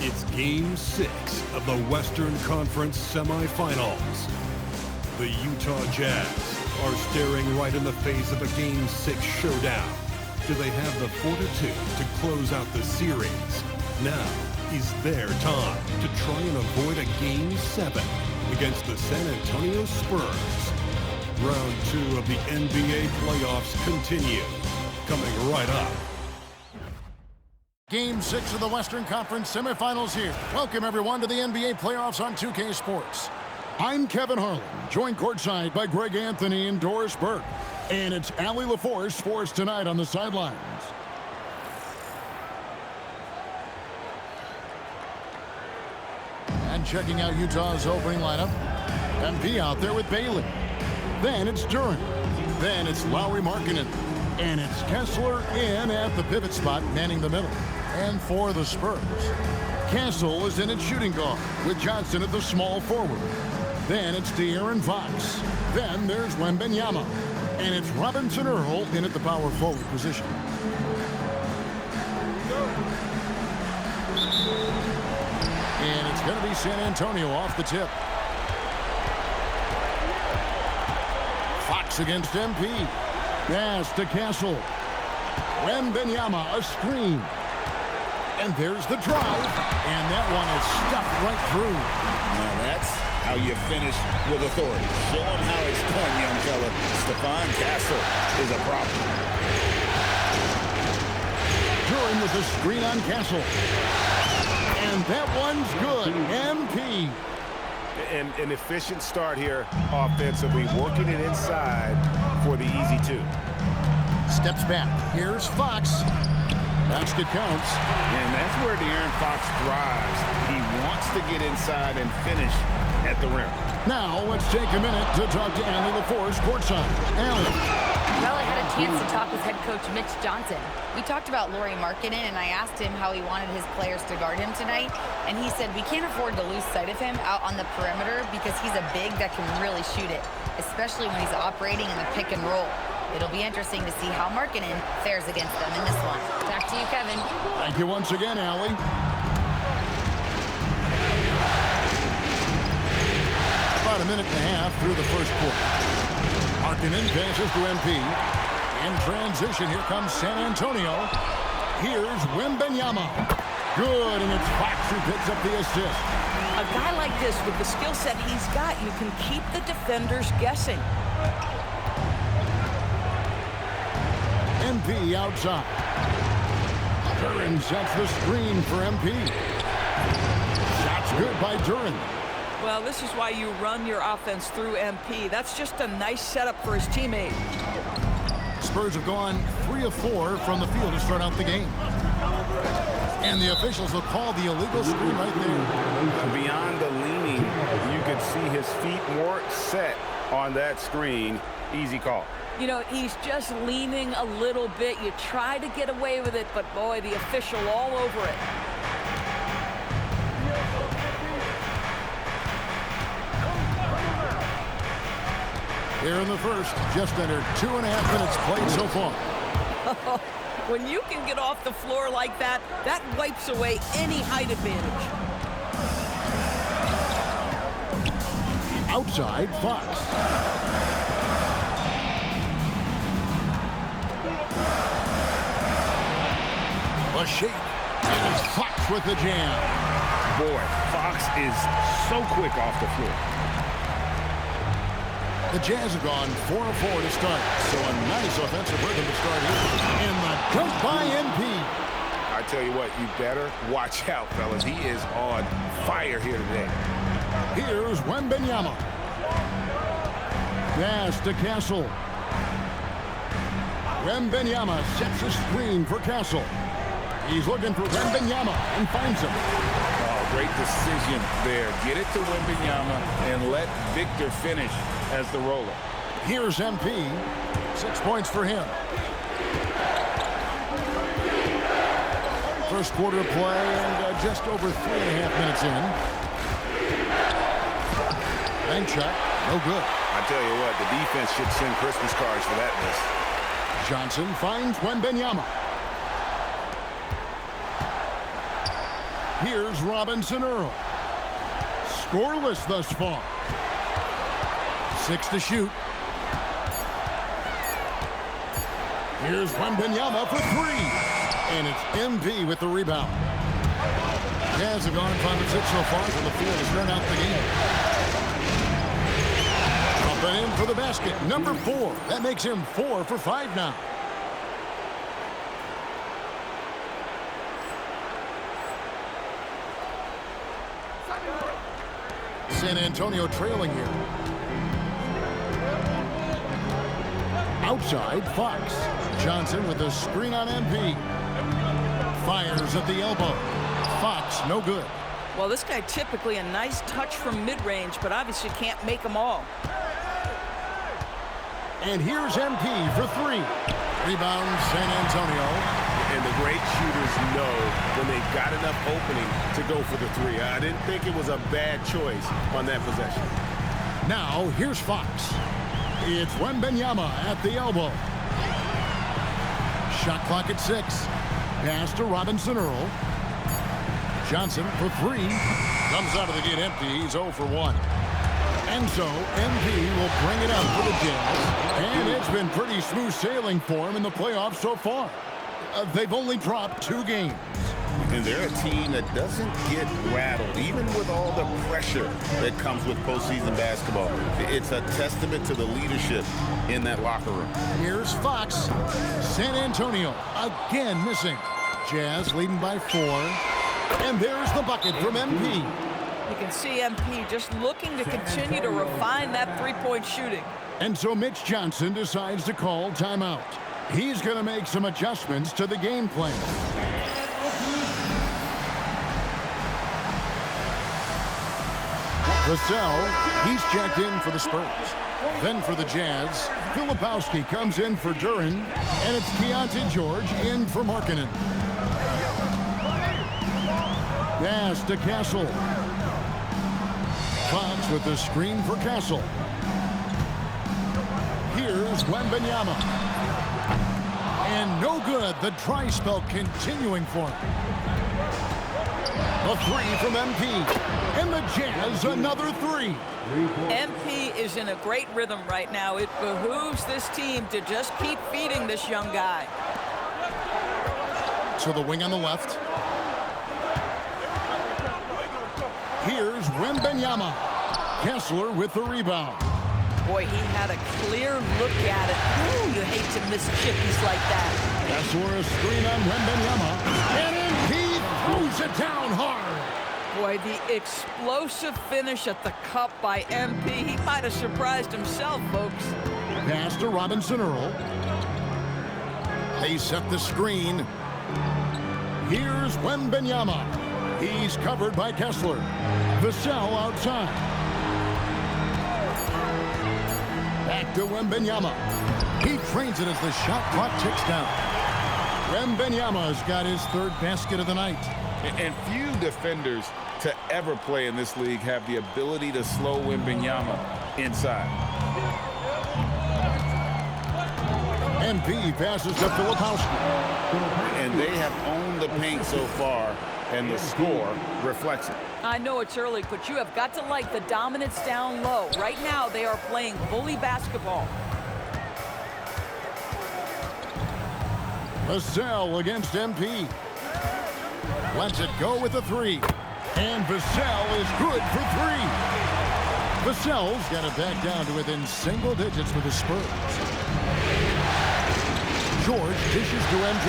It's Game 6 of the Western Conference semifinals. The Utah Jazz are staring right in the face of a Game 6 showdown. Do they have the fortitude to close out the series? Now is their time to try and avoid a Game 7 against the San Antonio Spurs. Round 2 of the NBA playoffs continue. Coming right up. Game 6 of the Western Conference semifinals here. Welcome, everyone, to the NBA playoffs on 2K Sports. I'm Kevin Harlan, joined courtside by Greg Anthony and Doris Burke. And it's Allie LaForce for us tonight on the sidelines. And checking out Utah's opening lineup, MP out there with Bailey. Then it's Duren. Then it's Lauri Markkanen. And it's Kessler in at the pivot spot, manning the middle. And for the Spurs, Castle is in at shooting guard with Johnson at the small forward. Then it's De'Aaron Fox. Then there's Wembanyama. And it's Robinson Earl in at the power forward position. And it's going to be San Antonio off the tip. Fox against MP. Pass to Castle. Wembanyama, a screen. And there's the drive. And that one is stuffed right through. Now that's how you finish with authority. Show him how it's done, young fella. Stephon Castle is a problem. Duren with a screen on Castle. And that one's good. MP. An efficient start here offensively, working it inside for the easy two. Steps back. Here's Fox. Basket counts. And that's where De'Aaron Fox thrives. He wants to get inside and finish at the rim. Now let's take a minute to talk to Allie LaForce courtside. Allie. Well, I had a chance to talk with head coach Mitch Johnson. We talked about Lauri Markkanen, and I asked him how he wanted his players to guard him tonight. And he said we can't afford to lose sight of him out on the perimeter because he's a big that can really shoot it, especially when he's operating in the pick and roll. It'll be interesting to see how Markkanen fares against them in this one. Back to you, Kevin. Thank you once again, Allie. About a minute and a half through the first quarter. Markkanen passes to MP. In transition, here comes San Antonio. Here's Wembanyama. Good, and it's Fox who picks up the assist. A guy like this, with the skill set he's got, you can keep the defenders guessing. MP outside. Duren sets the screen for MP. Shot's good by Duren. Well, this is why you run your offense through MP. That's just a nice setup for his teammate. Spurs have gone 3 of 4 from the field to start out the game. And the officials will call the illegal screen right there. Beyond the leaning, you could see his feet more set on that screen. Easy call. You know, he's just leaning a little bit. You try to get away with it, but boy, the official all over it. Here in the first, just under 2.5 minutes played so far. When you can get off the floor like that, that wipes away any height advantage. Outside, Fox. A shake. And it's Fox with the jam. Boy, Fox is so quick off the floor. The Jazz have gone 4 of 4 to start. So a nice offensive rhythm to start here. And the dunk by MP. I tell you what, you better watch out, fellas. He is on fire here today. Here's Wembanyama. Pass to Castle. Wembanyama sets a screen for Castle. He's looking for Wembanyama and finds him. Oh, great decision there. Get it to Wembanyama and let Victor finish as the roller. Here's MP. 6 points for him. First quarter of play and just over 3.5 minutes in. Bank shot, no good. I tell you what, the defense should send Christmas cards for that miss. Johnson finds Wembanyama. Here's Robinson Earl. Scoreless thus far. 6 to shoot. Here's Wembanyama for 3. And it's MP with the rebound. Jazz have gone 5 of 6 so far from the field to start out the game. Up and in for the basket. Number 4. That makes him 4 for 5 now. San Antonio trailing here. Outside, Fox. Johnson with a screen on MP. Fires at the elbow. Fox, no good. Well, this guy typically a nice touch from mid-range, but obviously can't make them all. And here's MP for 3. Rebound, San Antonio. And the great shooters know when they've got enough opening to go for the 3. I didn't think it was a bad choice on that possession. Now, here's Fox. It's Wembanyama at the elbow. Shot clock at 6. Pass to Robinson Earl. Johnson for 3. Comes out of the gate empty. He's 0 for 1. And so, MP will bring it up for the Jazz. And it's been pretty smooth sailing for him in the playoffs so far. They've only dropped 2 games. And they're a team that doesn't get rattled, even with all the pressure that comes with postseason basketball. It's a testament to the leadership in that locker room. Here's Fox. San Antonio again missing. Jazz leading by 4. And there's the bucket from MP. You can see MP just looking to continue to refine that three-point shooting. And so Mitch Johnson decides to call timeout. He's going to make some adjustments to the game plan. Vassell, he's checked in for the Spurs. Then for the Jazz, Filipowski comes in for Duren, and it's Keontae George in for Markkanen. Pass to Castle. Fox with the screen for Castle. Here's Wembanyama. And no good. The dry spell continuing for him. A 3 from MP. And the Jazz another 3. MP is in a great rhythm right now. It behooves this team to just keep feeding this young guy. To the wing on the left. Here's Wembanyama. Kessler with the rebound. Boy, he had a clear look at it. Ooh, you hate to miss chippies like that. Kessler a screen on Wembanyama. And MP throws it down hard. Boy, the explosive finish at the cup by MP. He might have surprised himself, folks. Pass to Robinson Earl. They set the screen. Here's Wembanyama. He's covered by Kessler. Vassell outside. Back to Wembanyama. He trains it as the shot clock ticks down. Wembanyama's got his 3rd basket of the night. And few defenders to ever play in this league have the ability to slow Wembanyama inside. MP passes to Filipowski. And they have owned the paint so far, and the score reflects it. I know it's early, but you have got to like the dominance down low. Right now, they are playing bully basketball. Vassell against MP. Lets it go with a 3. And Vassell is good for 3. Vassell's got it back down to within single digits with the Spurs. George dishes to MP.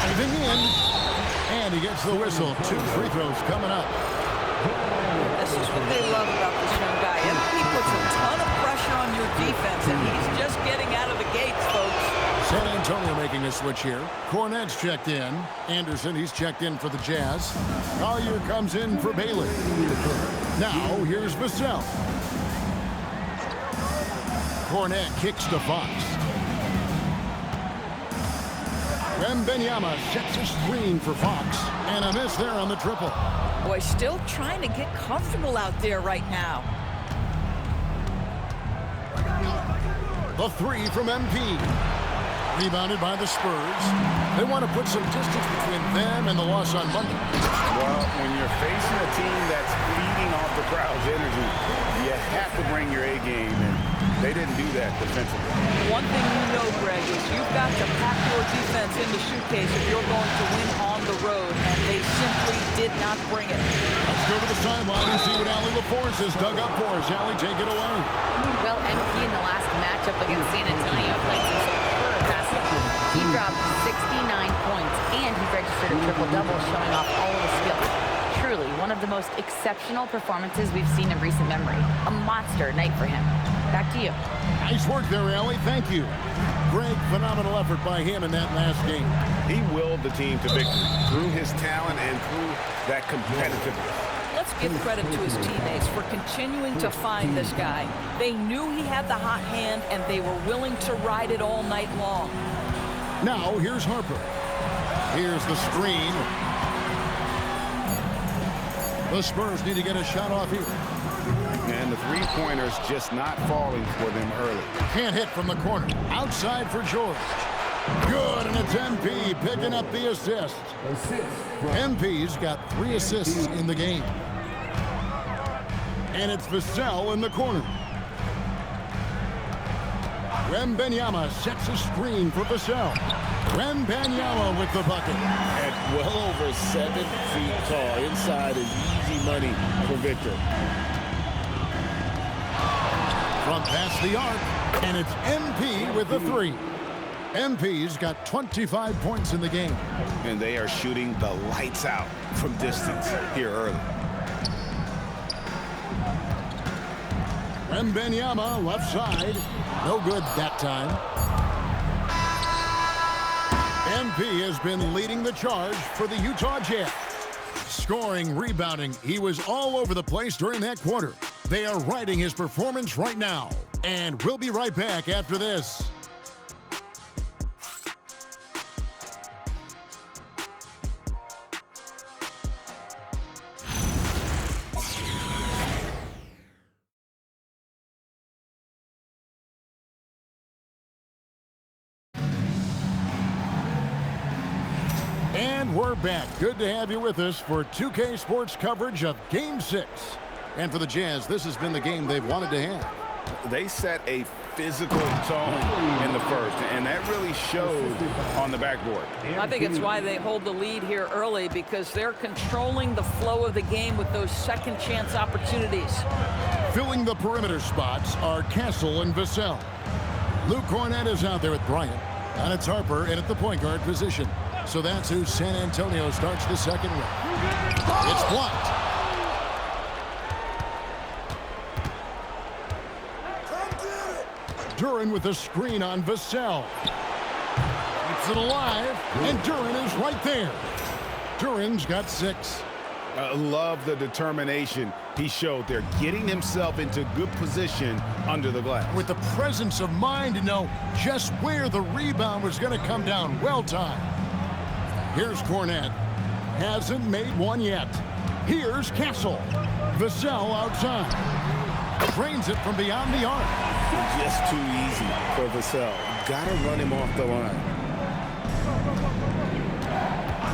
Diving in. And he gets the whistle. 2 free throws coming up. This is what they love about this young guy. MP puts a ton of pressure on your defense, and he's just getting out of the gates, folks. San Antonio making a switch here. Cornette's checked in. Anderson, he's checked in for the Jazz. Collier comes in for Bailey. Now, here's Vassell. Cornette kicks to Fox. Wembanyama sets a screen for Fox. And a miss there on the triple. Boy, still trying to get comfortable out there right now. The three from MP. Rebounded by the Spurs. They want to put some distance between them and the loss on Monday. Well, when you're facing a team that's feeding off the crowd's energy, you have to bring your A game, and they didn't do that defensively. One thing you know, Greg, is you've got to pack your defense in the suitcase if you're going to win on the road, and they simply did not bring it. Let's go to the sideline and see what Allie LaForce has dug up for us. Allie, take it away. Well, MP in the last matchup against San Antonio played some superb basketball. He dropped 69 points, and he registered a triple-double, showing off all of his skills. Truly, one of the most exceptional performances we've seen in recent memory. A monster night for him. Back to you. Nice work there, Allie. Thank you. Greg, phenomenal effort by him in that last game. He willed the team to victory through his talent and through that competitiveness. Let's give credit to his teammates for continuing to find this guy. They knew he had the hot hand, and they were willing to ride it all night long. Now, here's Harper. Here's the screen. The Spurs need to get a shot off here. And the three-pointer's just not falling for them early. Can't hit from the corner. Outside for George. Good, and it's MP picking up the assist. MP's got 3 assists in the game. And it's Vassell in the corner. Wembanyama sets a screen for Vassell. Wembanyama with the bucket. At well over 7 feet tall, inside is easy money for Victor. From past the arc, and it's MP with the 3. MP's got 25 points in the game. And they are shooting the lights out from distance here early. Wembanyama left side. No good that time. MP has been leading the charge for the Utah Jazz. Scoring, rebounding, he was all over the place during that quarter. They are riding his performance right now. And we'll be right back after this. And we're back. Good to have you with us for 2K Sports coverage of Game 6. And for the Jazz, this has been the game they've wanted to have. They set a physical tone in the first, and that really showed on the backboard. I think it's why they hold the lead here early, because they're controlling the flow of the game with those second chance opportunities. Filling the perimeter spots are Castle and Vassell. Luke Cornett is out there with Bryant. And it's Harper in at the point guard position. So that's who San Antonio starts the second with. It's blocked. Duren with a screen on Vassell. Keeps it alive, and Duren is right there. Duren's got 6. I love the determination he showed there, getting himself into good position under the glass. With the presence of mind to know just where the rebound was going to come down. Well timed. Here's Cornett. Hasn't made one yet. Here's Castle. Vassell outside. Drains it from beyond the arc. Just too easy for Vassell. Gotta run him off the line.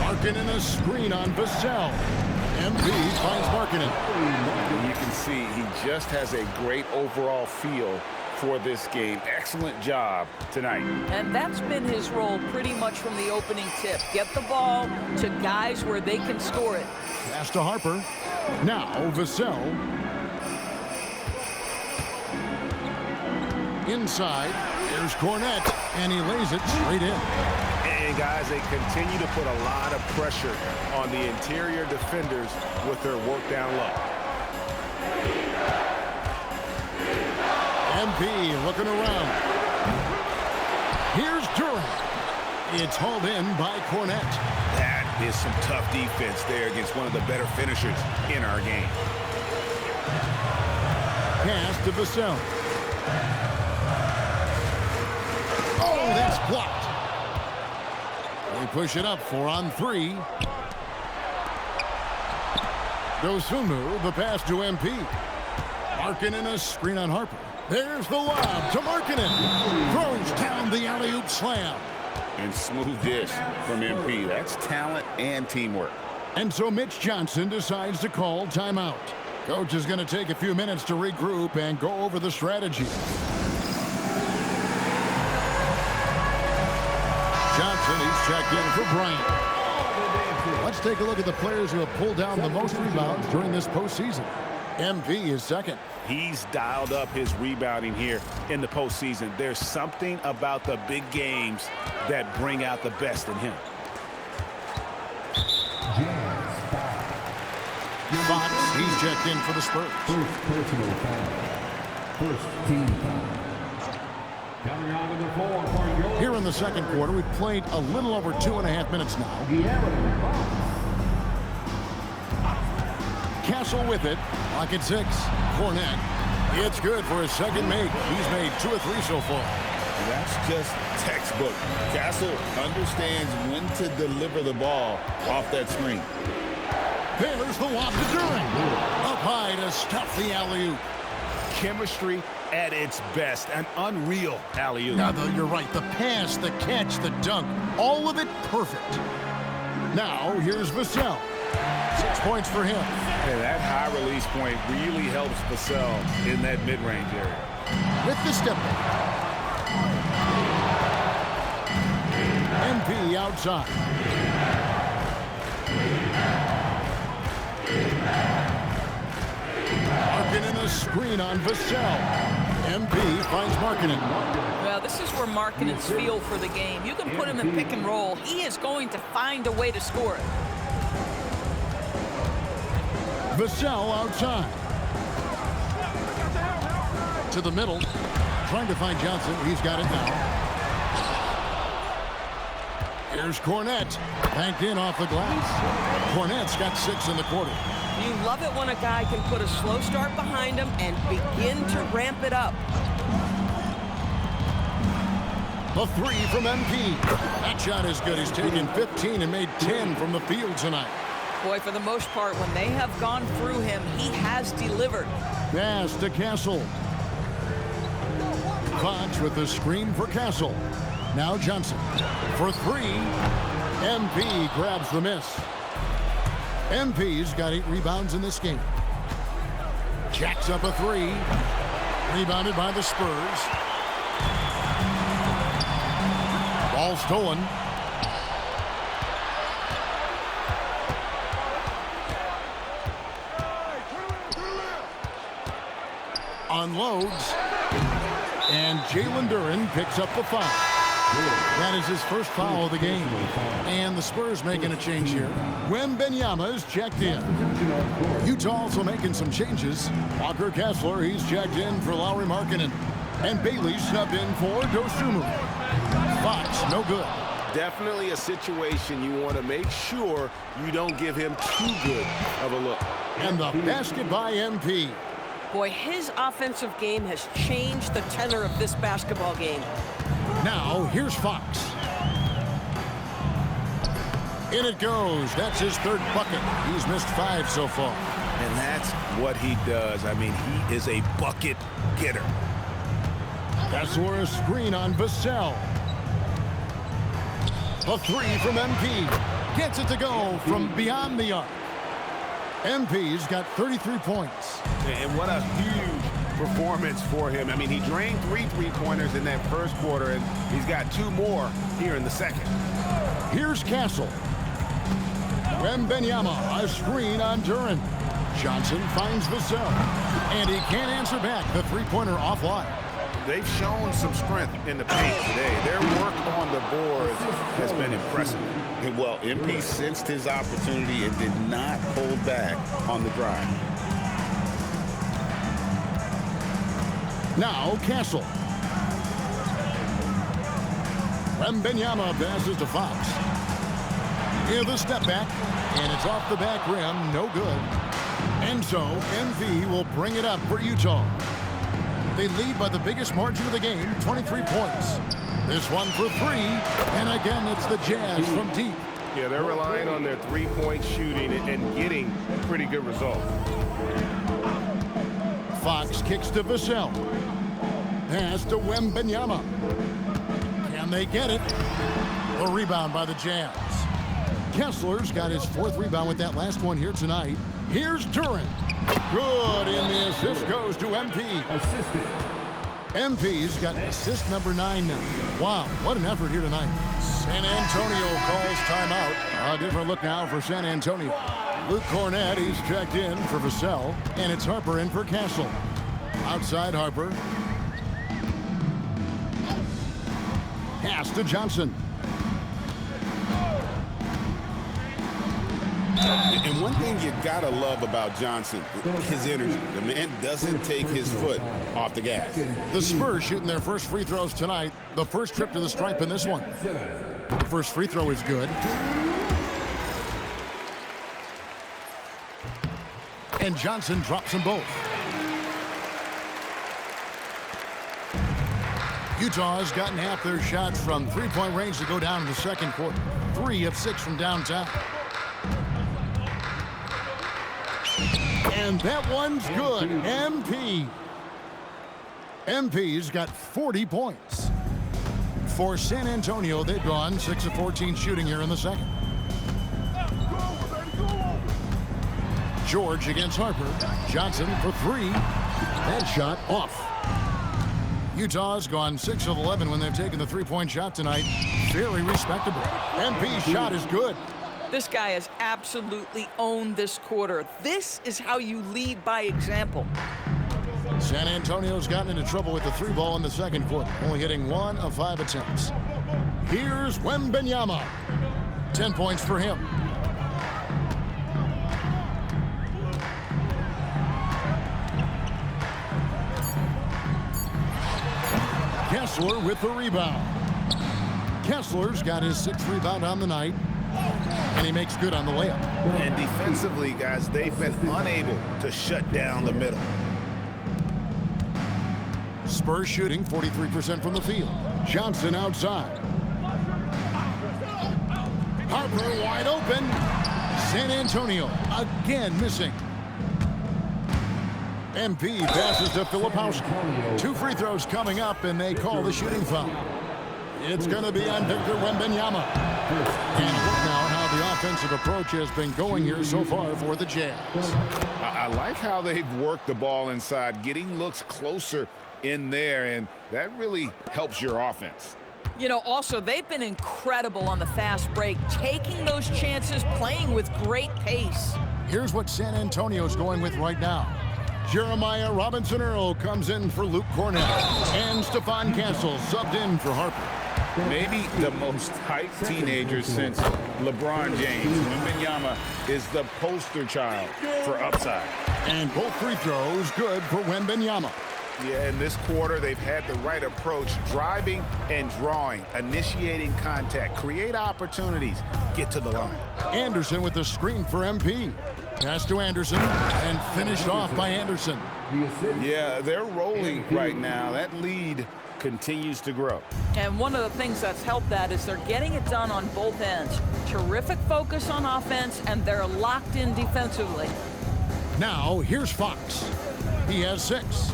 Markkanen a screen on Vassell. MP finds Markkanen. You can see he just has a great overall feel for this game. Excellent job tonight. And that's been his role pretty much from the opening tip. Get the ball to guys where they can score it. Pass to Harper. Now Vassell. Inside. Here's Cornett. And he lays it straight in. And guys, they continue to put a lot of pressure on the interior defenders with their work down low. MP looking around. Here's Duren. It's hauled in by Cornett. That is some tough defense there against one of the better finishers in our game. Pass to Vassell. Oh, that's blocked. They push it up 4-on-3. Dosunmu, the pass to MP. Markkanen a screen on Harper. There's the lob to Markkanen. Throws down the alley-oop slam. And smooth dish from MP. That's talent and teamwork. And so Mitch Johnson decides to call timeout. Coach is going to take a few minutes to regroup and go over the strategy. Johnson, he's checked in for Bryant. Let's take a look at the players who have pulled down the most rebounds during this postseason. MP is second. He's dialed up his rebounding here in the postseason. There's something about the big games that bring out the best in him. Fox, he's checked in for the Spurs. First personal foul. First team foul. Coming out of the floor for your... Here in the second quarter, we've played a little over 2.5 minutes now. Castle with it. Lock at 6. Kornet. It's good for his second make. He's made 2 or 3 so far. That's just textbook. Castle understands when to deliver the ball off that screen. There's the lob to Duren. Up high to stuff the alley-oop. Chemistry at its best. An unreal alley-oop. Now, though, you're right. The pass, the catch, the dunk. All of it perfect. Now, here's Vassell. 6 points for him. And that high release point really helps Vassell in that mid-range area. With the step back. MP outside. Markkanen a screen on Vassell. MP finds Markkanen. Well, this is where Markkanen's feel for the game. You can put him in pick and roll. He is going to find a way to score it. Vassell outside. To the middle. Trying to find Johnson. He's got it now. Here's Kornet. Banked in off the glass. Kornet's got 6 in the quarter. You love it when a guy can put a slow start behind him and begin to ramp it up. A 3 from MP. That shot is good. He's taken 15 and made 10 from the field tonight. Boy, for the most part, when they have gone through him, he has delivered. Pass to Castle. Fox with the screen for Castle. Now Johnson for 3. MP grabs the miss. MP's got 8 rebounds in this game. Jacks up a 3. Rebounded by the Spurs. Ball stolen. Unloads. And Jalen Duren picks up the foul. That is his first foul of the game. And the Spurs making a change here. Wembanyama is checked in. Utah also making some changes. Walker Kessler, he's checked in for Lauri Markkanen. And Bailey snubbed in for Dosunmu. Fox, no good. Definitely a situation you want to make sure you don't give him too good of a look. And the basket by MP. Boy, his offensive game has changed the tenor of this basketball game. Now, here's Fox. In it goes. That's his 3rd bucket. He's missed 5 so far. And that's what he does. I mean, he is a bucket getter. That's where a screen on Vassell. A 3 from MP. Gets it to go from beyond the arc. MP's got 33 points. And what a huge performance for him. I mean, he drained 3 3-pointers in that first quarter, and he's got 2 more here in the second. Here's Castle. Wembanyama, a screen on Duren. Johnson finds Vassell. And he can't answer back. The 3-pointer offline. They've shown some strength in the paint today. Their work on the boards has been impressive. Well, MP sensed his opportunity and did not hold back on the drive. Now Castle. Wembanyama passes to Fox. Here the step back, and it's off the back rim, no good. And so MP will bring it up for Utah. They lead by the biggest margin of the game, 23 points. This one for 3, and again it's the Jazz from deep. Yeah, they're relying on their 3-point shooting and getting pretty good results. Fox kicks to Vassell. Pass to Wembanyama. Can they get it? The rebound by the Jazz. Kessler's got his 4th rebound with that last one here tonight. Here's Duren. Good, and the assist goes to MP. Assisted. MP's got assist number 9 now. Wow, what an effort here tonight. San Antonio calls timeout. A different look now for San Antonio. Luke Cornett, he's checked in for Vassell, and it's Harper in for Castle. Outside Harper. Pass to Johnson. And one thing you gotta love about Johnson, his energy. The man doesn't take his foot off the gas. The Spurs shooting their first free throws tonight. The first trip to the stripe in this one. The first free throw is good. And Johnson drops them both. Utah has gotten half their shots from three-point range to go down in the second quarter. 3 of 6 from downtown. And that one's good. MP's got 40 points. For San Antonio, they've gone 6 of 14 shooting here in the second. George against Harper. Johnson for 3. That shot off. Utah's gone 6 of 11 when they've taken the three-point shot tonight. Very respectable. MP's shot is good. This guy has absolutely owned this quarter. This is how you lead by example. San Antonio's gotten into trouble with the 3 ball in the second quarter, only hitting 1 of 5 attempts. Here's Wembanyama. 10 points for him. Kessler with the rebound. Kessler's got his 6th rebound on the night, and he makes good on the layup. And defensively, guys, they've been unable to shut down the middle. Spurs shooting 43% from the field. Johnson outside. Harper wide open. San Antonio again missing. MP passes to Filipowski. 2 free throws coming up, and they call the shooting foul. It's going to be on Victor Wembanyama. And look now how the offensive approach has been going here so far for the Jazz. I like how they've worked the ball inside, getting looks closer in there, and that really helps your offense. You know, also, they've been incredible on the fast break, taking those chances, playing with great pace. Here's what San Antonio's going with right now. Jeremiah Robinson-Earl comes in for Luke Cornett, and Stephon Castle subbed in for Harper. Maybe the most hyped teenager since LeBron James. Wembanyama is the poster child for upside. And both free throws good for Wembanyama. Yeah, in this quarter, they've had the right approach, driving and drawing, initiating contact, create opportunities, get to the line. Anderson with the screen for MP. Pass to Anderson, and finished off by Anderson. Yeah, they're rolling right now. That lead continues to grow. And one of the things that's helped that is they're getting it done on both ends. Terrific focus on offense, and they're locked in defensively. Now, here's Fox. He has 6.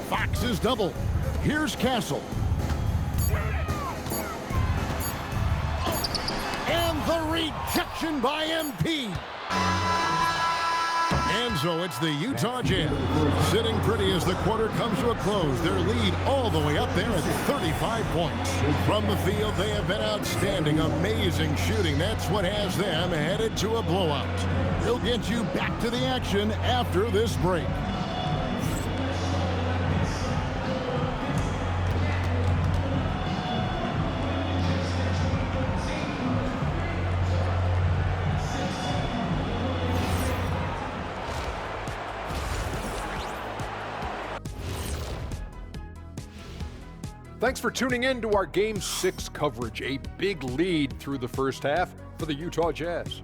Fox is double. Here's Castle. And the rejection by MP. And so it's the Utah Jazz sitting pretty as the quarter comes to a close. Their lead all the way up there at 35 points. From the field, they have been outstanding. Amazing shooting. That's what has them headed to a blowout. We'll get you back to the action after this break. Thanks for tuning in to our Game 6 coverage. A big lead through the first half for the Utah Jazz.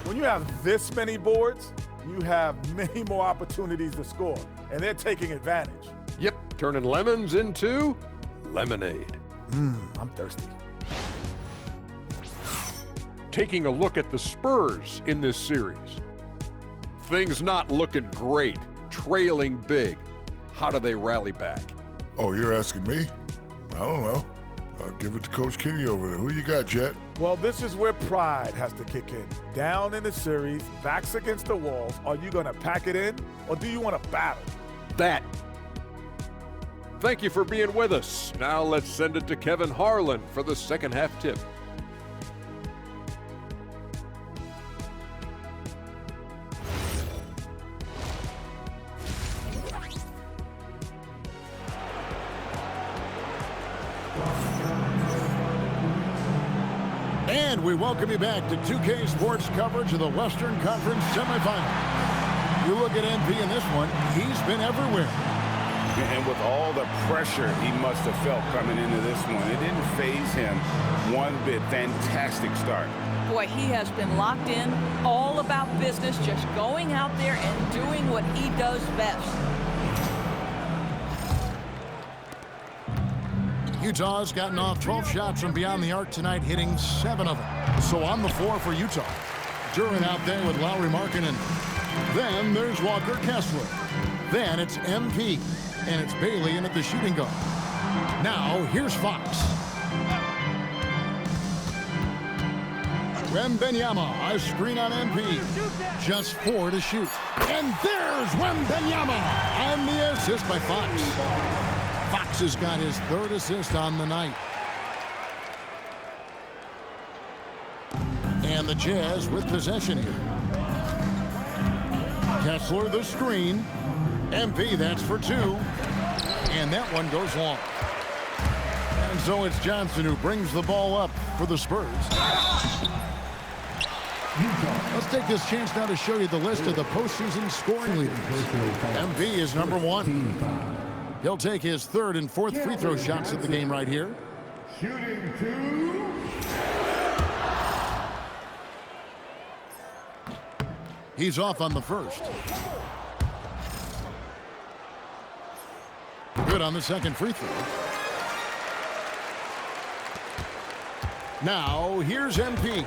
When you have this many boards, you have many more opportunities to score, and they're taking advantage. Yep, turning lemons into lemonade. I'm thirsty. Taking a look at the Spurs in this series. Things not looking great, trailing big. How do they rally back? Oh, you're asking me? I don't know. I'll give it to Coach Kenny over there. Who you got, Jet? Well, this is where pride has to kick in. Down in the series, backs against the walls. Are you going to pack it in, or do you want to battle? That. Thank you for being with us. Now let's send it to Kevin Harlan for the second half tip. And we welcome you back to 2K Sports coverage of the Western Conference semifinal. You look at MP in this one, he's been everywhere. And with all the pressure he must have felt coming into this one, it didn't faze him one bit. Fantastic start. Boy, he has been locked in, all about business, just going out there and doing what he does best. Utah's gotten off 12 shots from beyond the arc tonight, hitting 7 of them. So on the floor for Utah. Duren out there with Lauri Markkanen. Then there's Walker Kessler. Then it's MP. And it's Bailey in at the shooting guard. Now, here's Fox. Wembanyama, a screen on MP. Just 4 to shoot. And there's Wembanyama. And the assist by Fox. Fox has got his 3rd assist on the night. And the Jazz with possession here. Kessler the screen. MP, that's for 2. And that one goes long. And so it's Johnson who brings the ball up for the Spurs. Let's take this chance now to show you the list of the postseason scoring leaders. MP is number 1. He'll take his 3rd and 4th free throw shots at the game right here. Shooting 2. He's off on the 1st. Good on the 2nd free throw. Now, here's MP.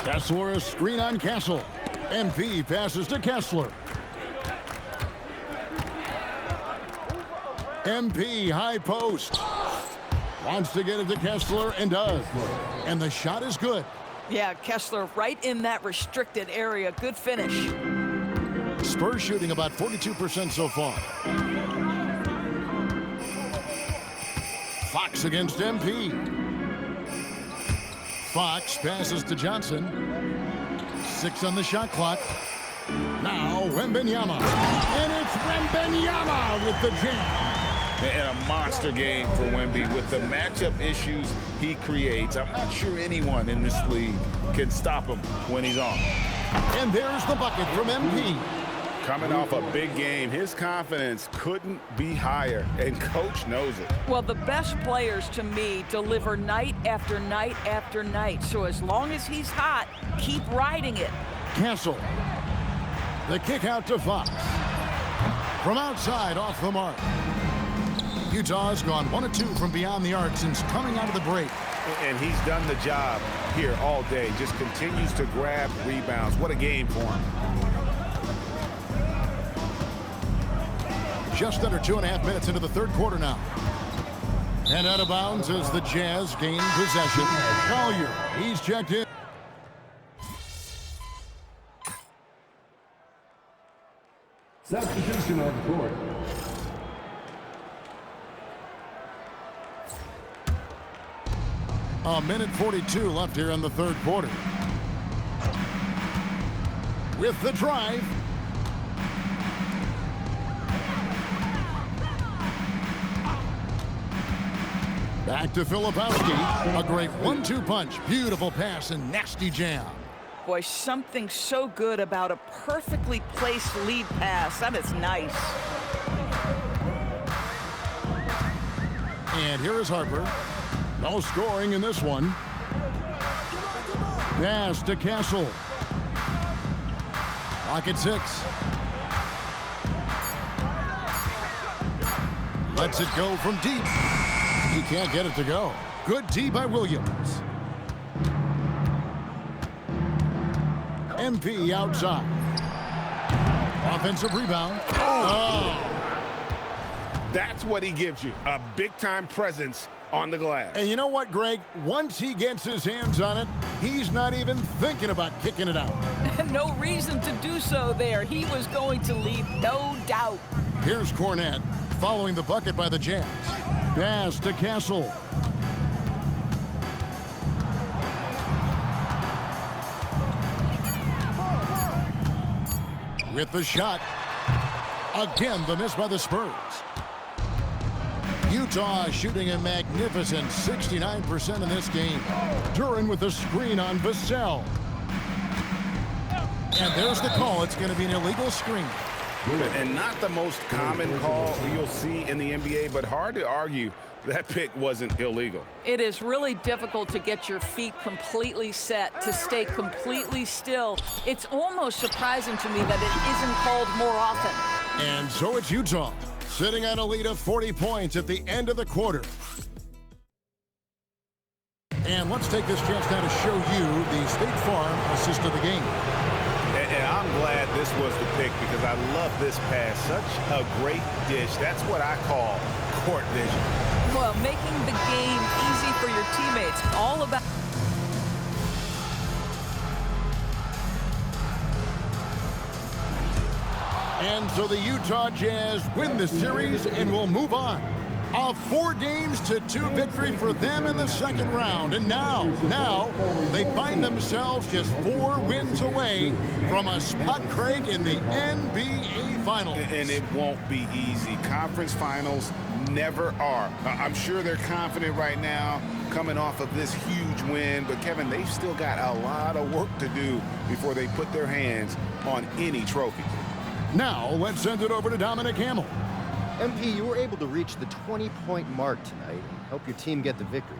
Kessler, a screen on Castle. MP passes to Kessler. MP, high post. Wants to get it to Kessler and does. And the shot is good. Yeah, Kessler right in that restricted area. Good finish. Spurs shooting about 42% so far. Fox against MP. Fox passes to Johnson. 6 on the shot clock. Now Wembanyama. And it's Wembanyama with the jam. And a monster game for Wemby with the matchup issues he creates. I'm not sure anyone in this league can stop him when he's on. And there's the bucket from MP. Coming off a big game, his confidence couldn't be higher, and Coach knows it. Well, the best players to me deliver night after night after night. So as long as he's hot, keep riding it. Castle. The kick out to Fox. From outside, off the mark. Utah's gone 1 of 2 from beyond the arc since coming out of the break. And he's done the job here all day. Just continues to grab rebounds. What a game for him. Just under 2.5 minutes into the 3rd quarter now. And out of bounds as the Jazz gain possession. Collier, he's checked in. Substitution on the court. A minute 42 left here in the 3rd quarter. With the drive. Back to Filipowski. A great 1-2 punch. Beautiful pass and nasty jam. Boy, something so good about a perfectly placed lead pass. That is nice. And here is Harper. No scoring in this one. Pass to Castle. Clock at 6. Lets it go from deep. He can't get it to go. Good D by Williams. MP outside. Offensive rebound. Oh. That's what he gives you, a big-time presence on the glass. And you know what, Greg? Once he gets his hands on it, he's not even thinking about kicking it out. No reason to do so there. He was going to lead, no doubt. Here's Cornette following the bucket by the Jazz. Pass to Castle. With the shot. Again, the miss by the Spurs. Utah shooting a magnificent 69% in this game. Duren with the screen on Vassell. And there's the call. It's going to be an illegal screen. And not the most common call you'll see in the NBA, but hard to argue that pick wasn't illegal. It is really difficult to get your feet completely set, to stay completely still. It's almost surprising to me that it isn't called more often. And so it's Utah, sitting on a lead of 40 points at the end of the quarter. And let's take this chance now to show you the State Farm assist of the game. And I'm glad this was the pick because I love this pass. Such a great dish. That's what I call court vision. Well, making the game easy for your teammates. All about... And so the Utah Jazz win the series and will move on. A 4-2 victory for them in the second round. And now they find themselves just 4 wins away from a spot, Craig, in the NBA Finals. And it won't be easy. Conference finals never are. I'm sure they're confident right now coming off of this huge win. But, Kevin, they've still got a lot of work to do before they put their hands on any trophy. Now let's send it over to Dominic Hamill. MP, you were able to reach the 20-point mark tonight and help your team get the victory.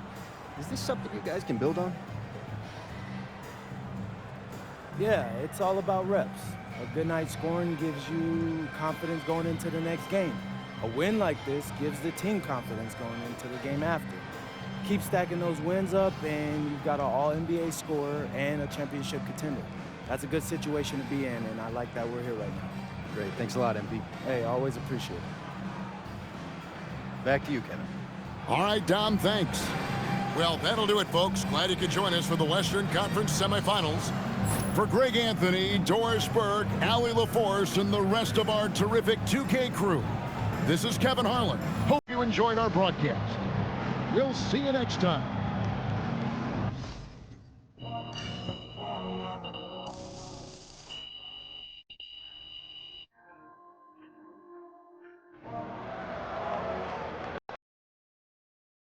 Is this something you guys can build on? Yeah, it's all about reps. A good night scoring gives you confidence going into the next game. A win like this gives the team confidence going into the game after. Keep stacking those wins up and you've got an all-NBA scorer and a championship contender. That's a good situation to be in, and I like that we're here right now. Great, thanks a lot, MP. Hey, always appreciate it. Back to you, Kevin. All right, Dom, thanks. Well, that'll do it, folks. Glad you could join us for the Western Conference semifinals. For Greg Anthony, Doris Burke, Allie LaForce, and the rest of our terrific 2K crew, this is Kevin Harlan. Hope you enjoyed our broadcast. We'll see you next time.